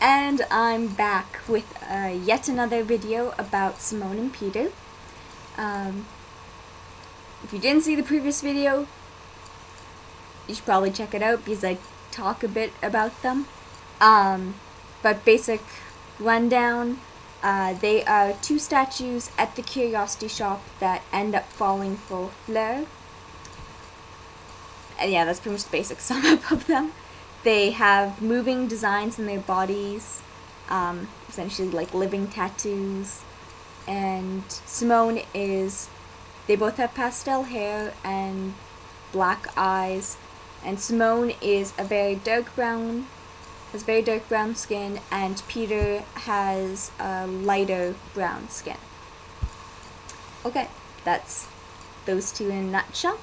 And I'm back with yet another video about Simone and Peder. Um, if you didn't see the previous video, you should probably check it out because I talk a bit about them. But basic rundown, they are two statues at the curiosity shop that end up falling for Fleur. And yeah, that's pretty much the basic sum up of them. They have moving designs in their bodies, essentially like living tattoos. And Simone they both have pastel hair and black eyes. And Simone is has very dark brown skin, and Peder has a lighter brown skin. Okay, that's those two in a nutshell.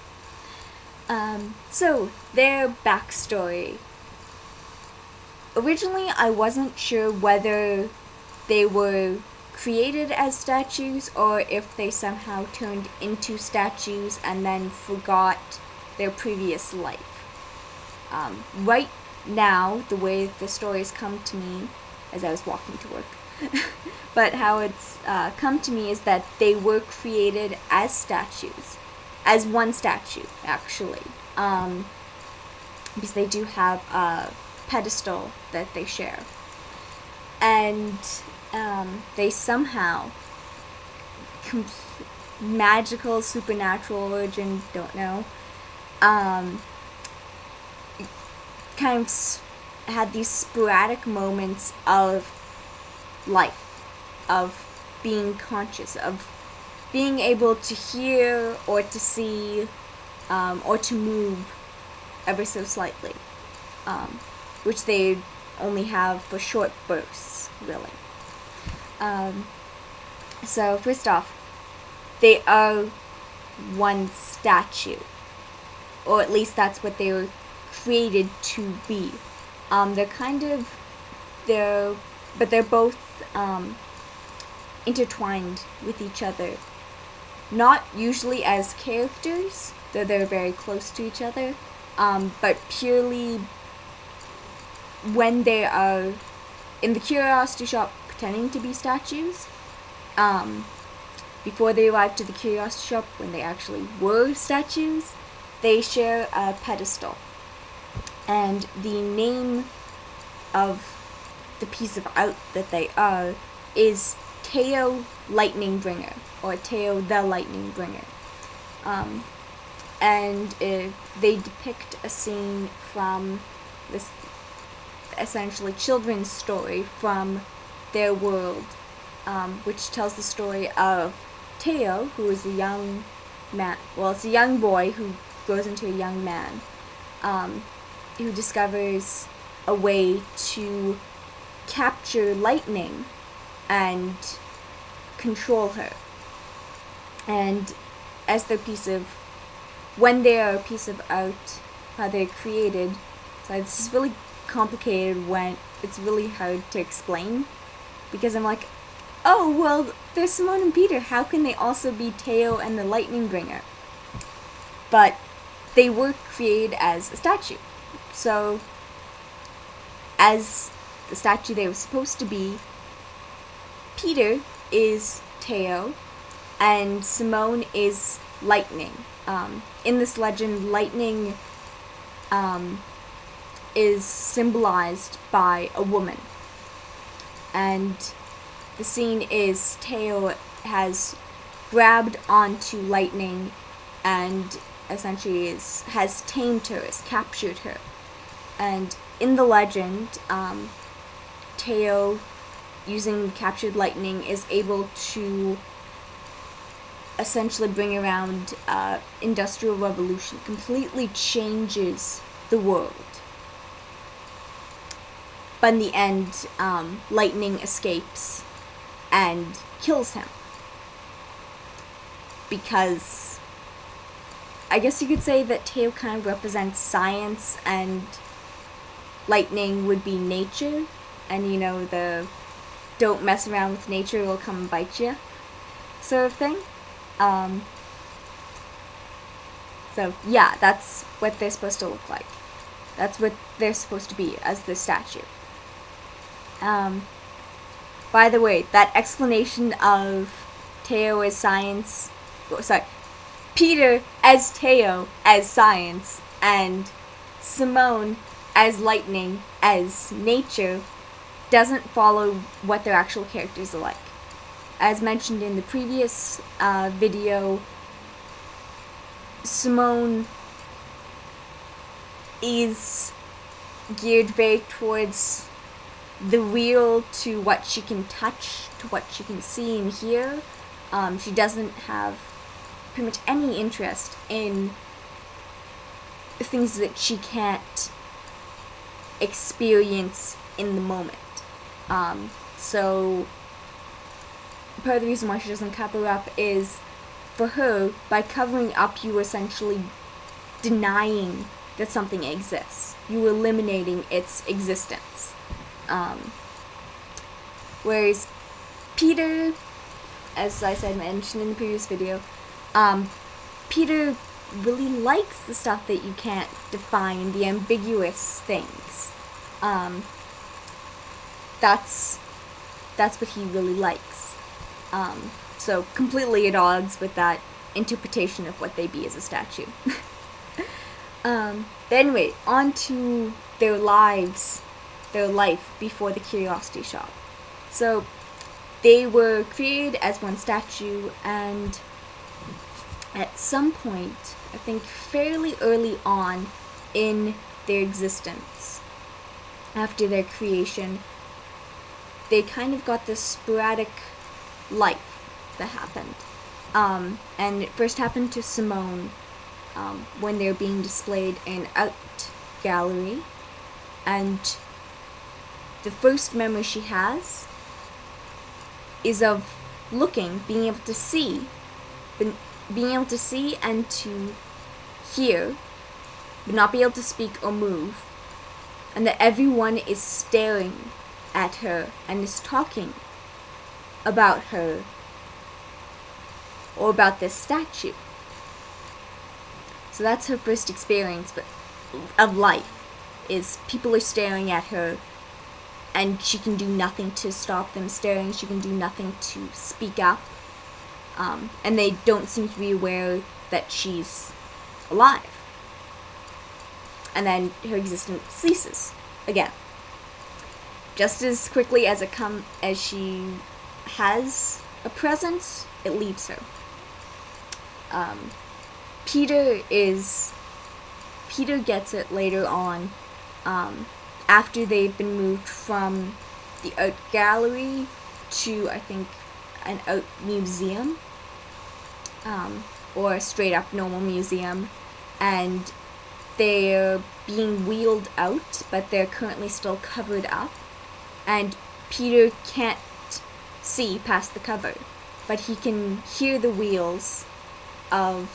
So, their backstory. Originally, I wasn't sure whether they were created as statues or if they somehow turned into statues and then forgot their previous life. Right now, the way the stories come to me, as I was walking to work, but how it's come to me is that they were created as statues. As one statue, actually, because they do have a pedestal that they share, and they somehow, magical, supernatural origin, don't know, kind of had these sporadic moments of life, of being conscious, of being able to hear or to see or to move ever so slightly, which they only have for short bursts, really. So first off, they are one statue, or at least that's what they were created to be. They're both intertwined with each other. Not usually as characters, though they're very close to each other, but purely when they are in the curiosity shop pretending to be statues. Before they arrive to the curiosity shop, when they actually were statues, they share a pedestal. And the name of the piece of art that they are is Teo Lightning Bringer, or Teo the Lightning Bringer. And they depict a scene from this essentially children's story from their world, which tells the story of Teo, who is a young man, well, it's a young boy who grows into a young man, who discovers a way to capture lightning and control her. And as when they are a piece of art, how they're created, so it's really complicated when it's really hard to explain, because I'm like, oh, well, there's Simone and Peder, how can they also be Teo and the Lightning Bringer? But they were created as a statue. So, as the statue they were supposed to be, Peder is Teo, and Simone is lightning. In this legend, lightning is symbolized by a woman. And the scene is Teo has grabbed onto lightning and essentially has tamed her, has captured her. And in the legend, Teo, using captured lightning, is able to essentially bring around industrial revolution, completely changes the world. But in the end, lightning escapes and kills him, because I guess you could say that Teo kind of represents science and lightning would be nature, and the don't mess around with nature, it'll come and bite you sort of thing. So yeah, that's what they're supposed to look like. That's what they're supposed to be as the statue. By the way, that explanation of Teo as science, Peder as Teo as science, and Simone as lightning, as nature, doesn't follow what their actual characters are like. As mentioned in the previous video, Simone is geared very towards the real, to what she can touch, to what she can see and hear. She doesn't have pretty much any interest in things that she can't experience in the moment. So part of the reason why she doesn't cover up is, for her, by covering up, you are essentially denying that something exists. You are eliminating its existence. Whereas Peder, as I said, mentioned in the previous video, Peder really likes the stuff that you can't define, the ambiguous things. That's what he really likes. So completely at odds with that interpretation of what they be as a statue. But anyway, on to their life before the Curiosity Shop. So they were created as one statue, and at some point, I think fairly early on in their existence, after their creation, they kind of got this sporadic life that happened. And it first happened to Simone when they're being displayed in art gallery, and the first memory she has is of being able to see and to hear, but not be able to speak or move, and that everyone is staring at her and is talking about her or about this statue. So that's her first experience of life, is people are staring at her, and she can do nothing to stop them staring. She can do nothing to speak up, and they don't seem to be aware that she's alive. And then her existence ceases again. Just as quickly as she has a presence, it leaves her. Peder gets it later on, after they've been moved from the art gallery to, I think, an art museum, or a straight up normal museum, and they're being wheeled out, but they're currently still covered up, and Peder can't see past the cover, but he can hear the wheels of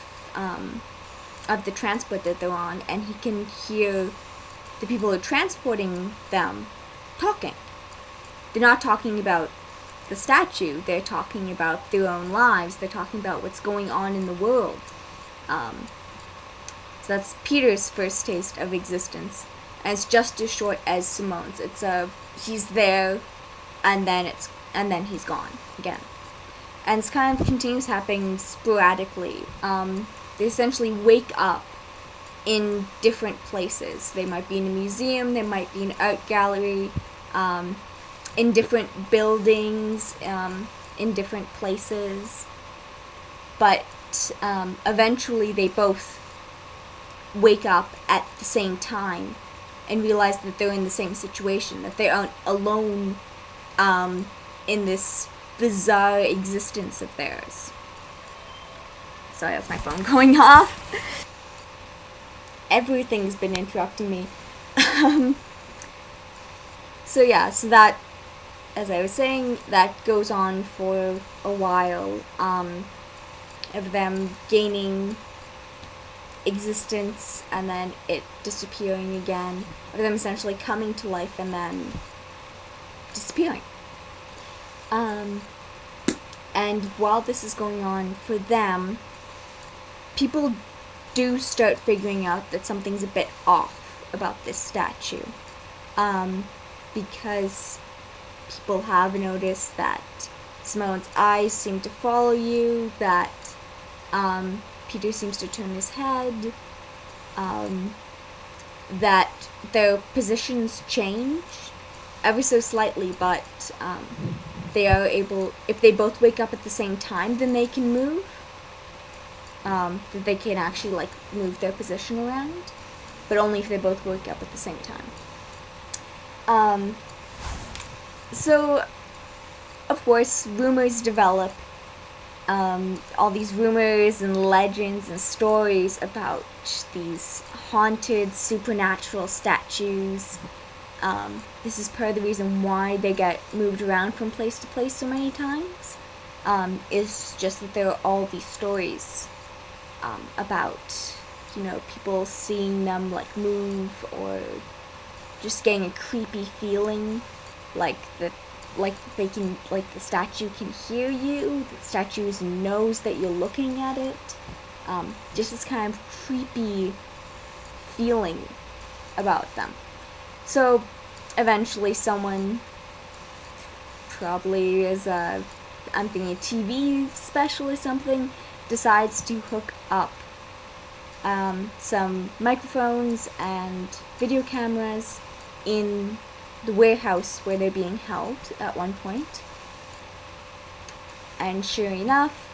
the transport that they're on, and he can hear the people who are transporting them talking. They're not talking about the statue, they're talking about their own lives, they're talking about what's going on in the world. So that's Peder's first taste of existence, and it's just as short as Simone's. He's there, and then he's gone again. And it's kind of continues happening sporadically. They essentially wake up in different places. They might be in a museum, they might be in an art gallery, in different buildings, in different places. But eventually they both wake up at the same time and realize that they're in the same situation, that they aren't alone in this bizarre existence of theirs. Sorry, that's my phone going off. Everything's been interrupting me. So that, as I was saying, that goes on for a while, of them gaining existence and then it disappearing again, of them essentially coming to life and then disappearing. And while this is going on for them, people do start figuring out that something's a bit off about this statue, because people have noticed that Simone's eyes seem to follow you, that Peder seems to turn his head, that their positions change ever so slightly, but they are able, if they both wake up at the same time, then they can move. That they can actually like move their position around, but only if they both wake up at the same time. So, of course, rumors develop. All these rumors and legends and stories about these haunted supernatural statues. This is part of the reason why they get moved around from place to place so many times. Is just that there are all these stories about, people seeing them like move, or just getting a creepy feeling, like the statue can hear you, the statue knows that you're looking at it. Just this kind of creepy feeling about them. So eventually someone, probably as I'm thinking a TV special or something, decides to hook up some microphones and video cameras in the warehouse where they're being held at one point. And sure enough,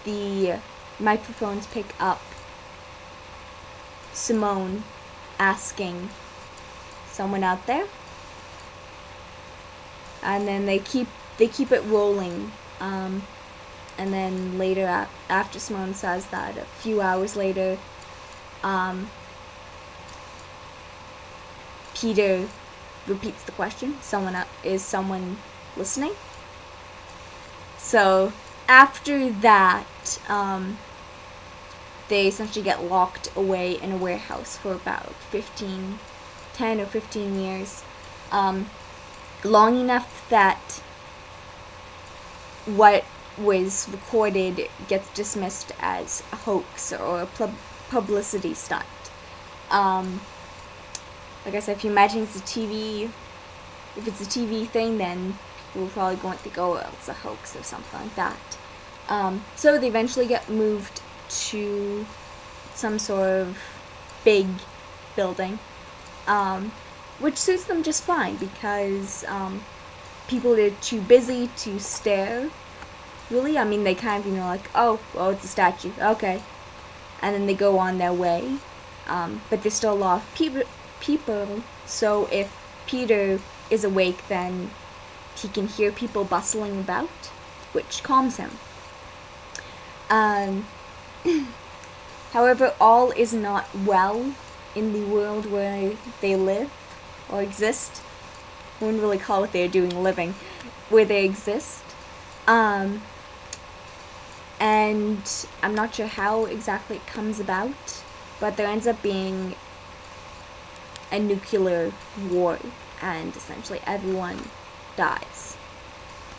the microphones pick up Simone asking someone out there, and then they keep it rolling. And then later, after Simone says that, a few hours later, Peder repeats the question, is someone listening? So after that, they essentially get locked away in a warehouse for about 10 or 15 years, long enough that what was recorded gets dismissed as a hoax or a publicity stunt. Like I said, if you imagine if it's a TV thing, then people will probably go and think, oh, well, it's a hoax or something like that. So they eventually get moved to some sort of big building, which suits them just fine, because people are too busy to stare, really. I mean, they kind of, like, oh, it's a statue, okay. And then they go on their way. But there's still a lot of people, so if Peder is awake, then he can hear people bustling about, which calms him. However, all is not well in the world where they live, or exist. I wouldn't really call what they're doing living, where they exist. And I'm not sure how exactly it comes about, but there ends up being a nuclear war, and essentially everyone dies.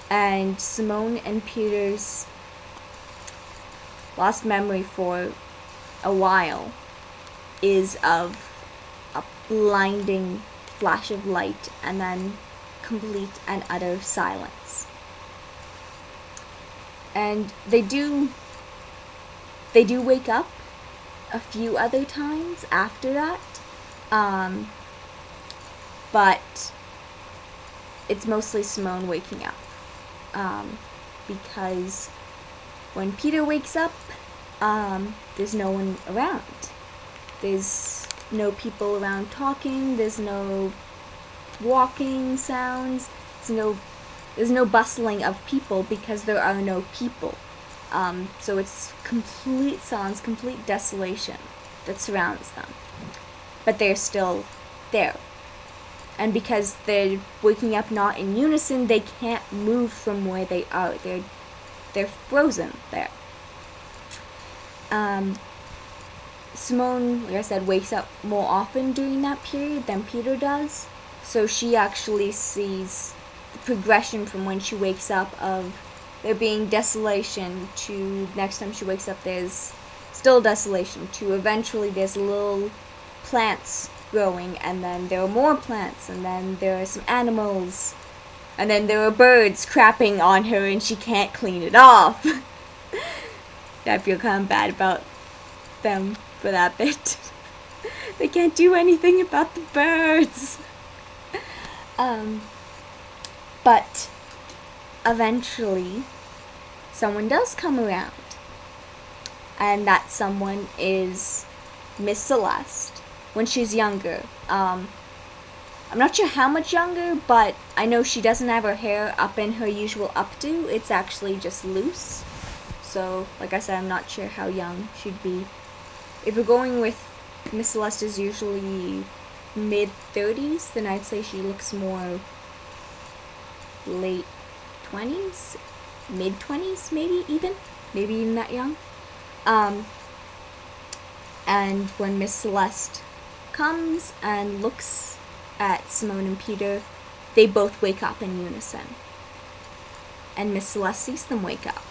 And Simone and Peder's lost memory for a while is of a blinding flash of light, and then complete and utter silence. And they do wake up a few other times after that, but it's mostly Simone waking up, because when Peder wakes up, there's no one around. There's no people around talking, there's no walking sounds, there's no bustling of people, because there are no people. So it's complete silence, complete desolation that surrounds them. But they're still there. And because they're waking up not in unison, they can't move from where they are. They're frozen there. Simone, like I said, wakes up more often during that period than Peder does. So she actually sees the progression from when she wakes up of there being desolation to next time she wakes up there's still desolation, to eventually there's little plants growing, and then there are more plants, and then there are some animals, And then there are birds crapping on her and she can't clean it off. I feel kind of bad about them for that bit. They can't do anything about the birds. But eventually, someone does come around. And that someone is Miss Celeste when she's younger. I'm not sure how much younger, but I know she doesn't have her hair up in her usual updo. It's actually just loose. So, like I said, I'm not sure how young she'd be. If we're going with Miss Celeste is usually mid-30s, then I'd say she looks more late 20s, mid-20s maybe even that young. And when Miss Celeste comes and looks at Simone and Peder, they both wake up in unison. And Miss Celeste sees them wake up.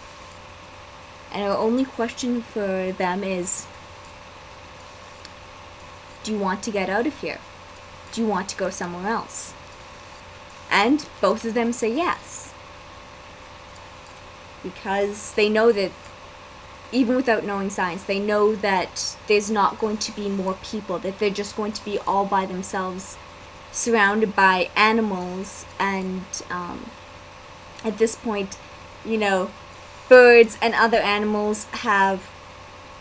And our only question for them is, do you want to get out of here? Do you want to go somewhere else? And both of them say yes. Because they know that, even without knowing science, they know that there's not going to be more people, that they're just going to be all by themselves, surrounded by animals, and at this point, birds and other animals have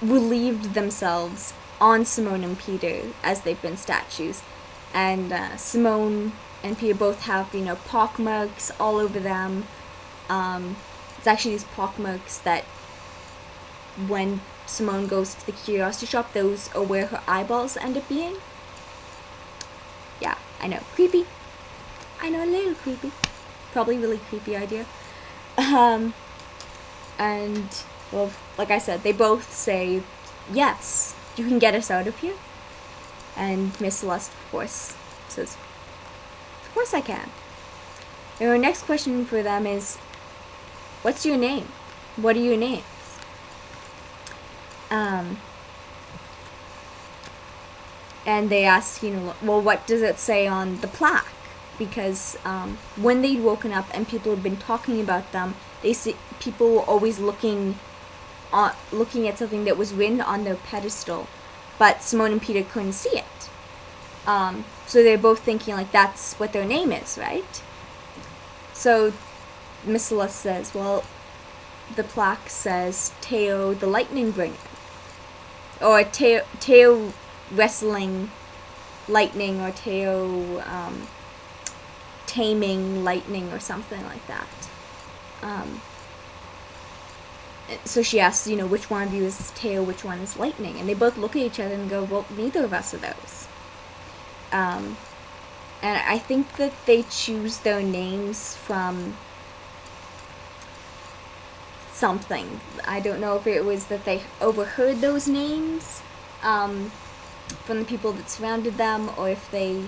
relieved themselves on Simone and Peder as they've been statues. And Simone and Peder both have, pock marks all over them. It's actually these pock marks that when Simone goes to the curiosity shop, those are where her eyeballs end up being. Yeah, I know. Creepy. I know, a little creepy. Probably really creepy idea. And, well, like I said, they both say, yes, you can get us out of here. And Miss Celeste, of course, says, of course I can. And our next question for them is, what's your name? What are your names? And they ask, well, what does it say on the plaque? Because when they'd woken up and people had been talking about them, they see people were always looking at something that was written on their pedestal, but Simone and Peder couldn't see it. So they're both thinking like that's what their name is, right? So Miss Celeste says, well, the plaque says Teo the Lightning Bringer, or Teo Wrestling Lightning, or Teo Taming Lightning, or something like that. So she asks, which one of you is Teo, which one is Lightning? And they both look at each other and go, well, neither of us are those. And I think that they choose their names from something. I don't know if it was that they overheard those names from the people that surrounded them, or if they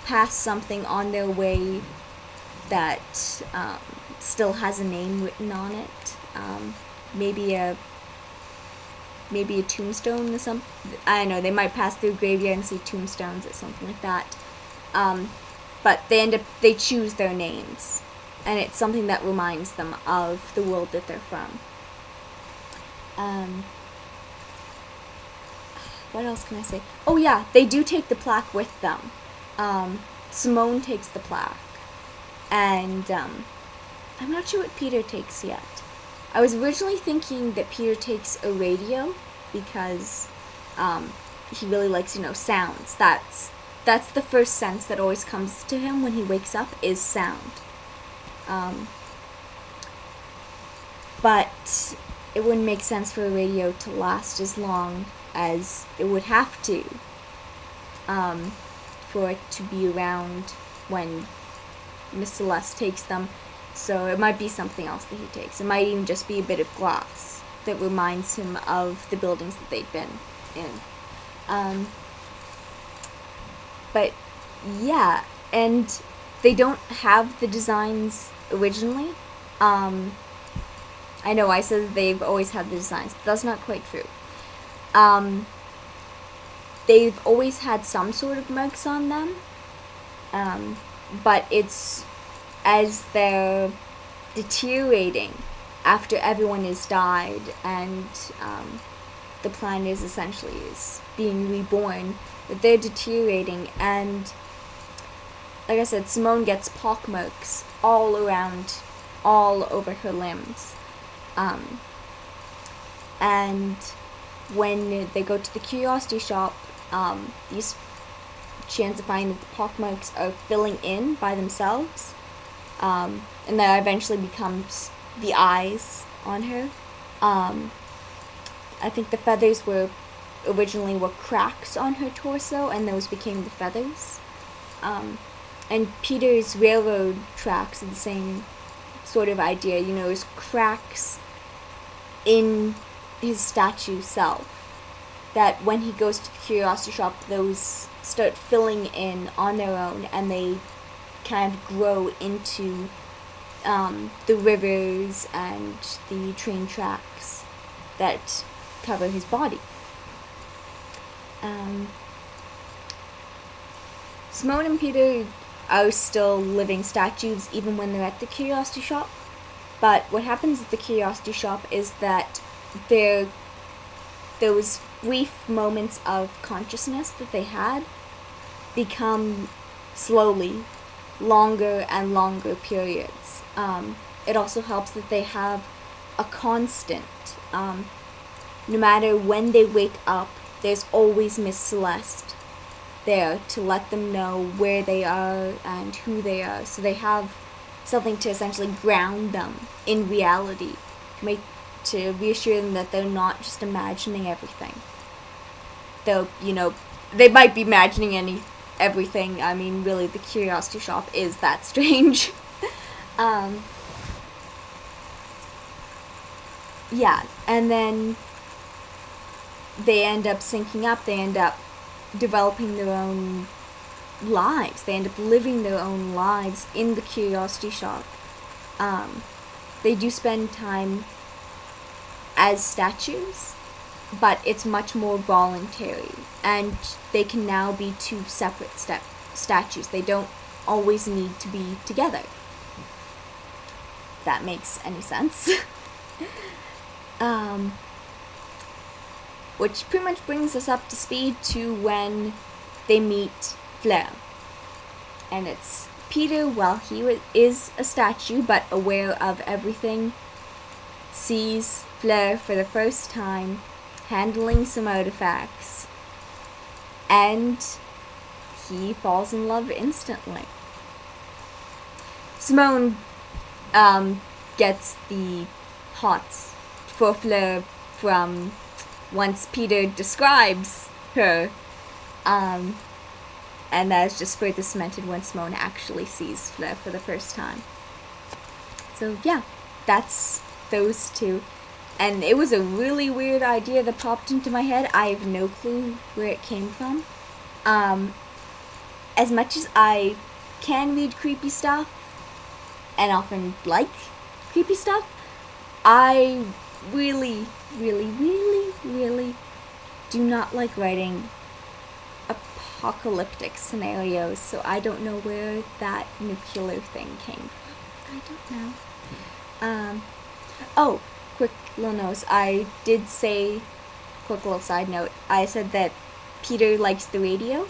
passed something on their way that still has a name written on it. Maybe a tombstone or something. I don't know, they might pass through a graveyard and see tombstones or something like that. But they choose their names, and it's something that reminds them of the world that they're from. What else can I say? Oh yeah, they do take the plaque with them. Simone takes the plaque, and I'm not sure what Peder takes yet. I was originally thinking that Peder takes a radio, because he really likes, sounds. That's the first sense that always comes to him when he wakes up, is sound. But it wouldn't make sense for a radio to last as long as it would have to, for it to be around when Miss Celeste takes them. So it might be something else that he takes. It might even just be a bit of glass that reminds him of the buildings that they've been in. But yeah, and they don't have the designs originally. I know I said that they've always had the designs, but that's not quite true. They've always had some sort of marks on them, but it's as they're deteriorating after everyone has died and the planet is essentially is being reborn, that they're deteriorating, and like I said, Simone gets pockmarks all around, all over her limbs. And when they go to the curiosity shop, these she ends up finding that the pockmarks are filling in by themselves, and that eventually becomes the eyes on her. I think the feathers were originally cracks on her torso, and those became the feathers. And Peder's railroad tracks are the same sort of idea. There's cracks in his statue self that when he goes to the curiosity shop, those start filling in on their own, and they kind of grow into the rivers and the train tracks that cover his body. Simone and Peder are still living statues even when they're at the curiosity shop, but what happens at the curiosity shop is that those brief moments of consciousness that they had become slowly longer and longer periods. It also helps that they have a constant. No matter when they wake up, there's always Miss Celeste there to let them know where they are and who they are. So they have something to essentially ground them in reality, to reassure them that they're not just imagining everything. Though, they might be imagining everything. I mean, really, the curiosity shop is that strange. Yeah, and then they end up syncing up, they end up developing their own lives, they end up living their own lives in the curiosity shop. They do spend time as statues, but it's much more voluntary, and they can now be two separate statues. They don't always need to be together. If that makes any sense. Which pretty much brings us up to speed to when they meet Fleur. And it's Peder, while he is a statue but aware of everything, sees Fleur for the first time handling some artifacts, and he falls in love instantly. Simone gets the hots for Fleur from once Peder describes her, and that is just further cemented when Simone actually sees Fleur for the first time. So yeah, that's those two. And it was a really weird idea that popped into my head. I have no clue where it came from. As much as I can read creepy stuff, and often like creepy stuff, I really, really, really, really do not like writing apocalyptic scenarios, so I don't know where that nuclear thing came from. I don't know. Oh, quick little note. I did say, quick little side note, I said that Peder likes the radio.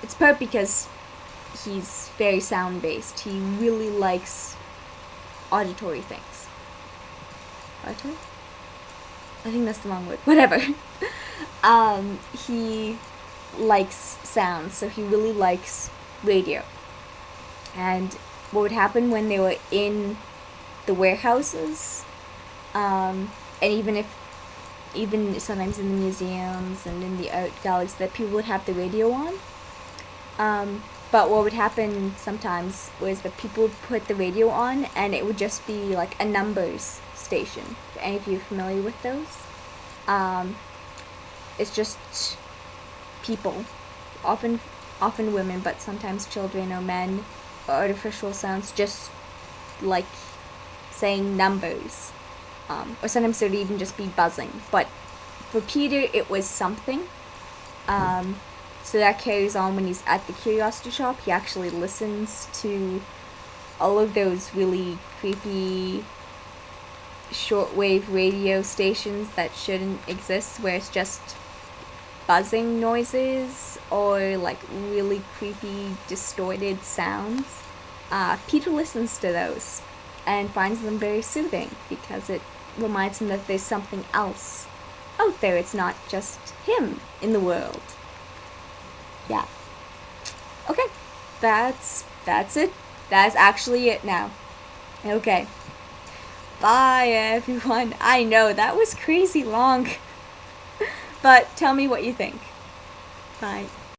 It's part because he's very sound-based. He really likes auditory things. Auditory? I think that's the wrong word. Whatever. He likes sound, so he really likes radio. And what would happen when they were in the warehouses, and even sometimes in the museums and in the art galleries, that people would have the radio on. But what would happen sometimes was that people would put the radio on, and it would just be like a numbers station. If any of you are familiar with those, it's just people, often women, but sometimes children or men, or artificial sounds, just like saying numbers, or sometimes it would even just be buzzing. But for Peder, it was something. So that carries on when he's at the curiosity shop. He actually listens to all of those really creepy shortwave radio stations that shouldn't exist, where it's just buzzing noises or like really creepy distorted sounds. Peter listens to those and finds them very soothing because it reminds him that there's something else out there. It's not just him in the world. Yeah. Okay. That's it. That's actually it now. Okay. Bye, everyone. I know, that was crazy long. But tell me what you think. Bye.